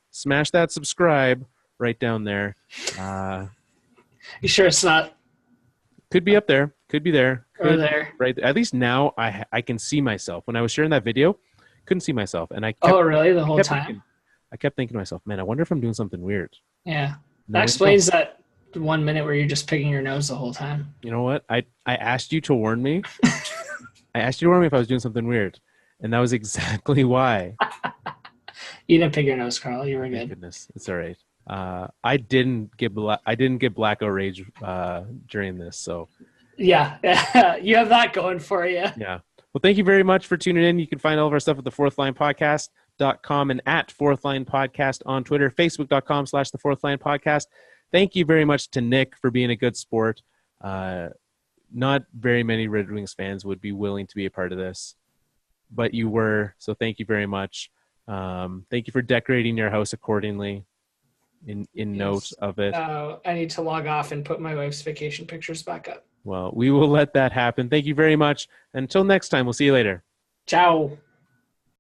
Smash that subscribe right down there. You sure it's not? Could be up there. Could be there. Or there. Right. At least now I can see myself. When I was sharing that video, couldn't see myself, and I kept, oh really the whole time? I kept thinking to myself, man, I wonder if I'm doing something weird. Yeah, that explains that 1 minute where you're just picking your nose the whole time. You know what? I asked you to warn me. I asked you to warn me if I was doing something weird, and that was exactly why. You didn't pick your nose, Carl. You were good. Thank goodness, it's all right. I didn't get blackout rage during this, so. Yeah, you have that going for you. Yeah. Well, thank you very much for tuning in. You can find all of our stuff at the fourthlinepodcast.com and at Fourth Line Podcast on Twitter, facebook.com/the Fourth Line Podcast. Thank you very much to Nick for being a good sport. Not very many Red Wings fans would be willing to be a part of this, but you were, so thank you very much. Thank you for decorating your house accordingly in note of it. I need to log off and put my wife's vacation pictures back up. Well, we will let that happen. Thank you very much. Until next time, we'll see you later. Ciao.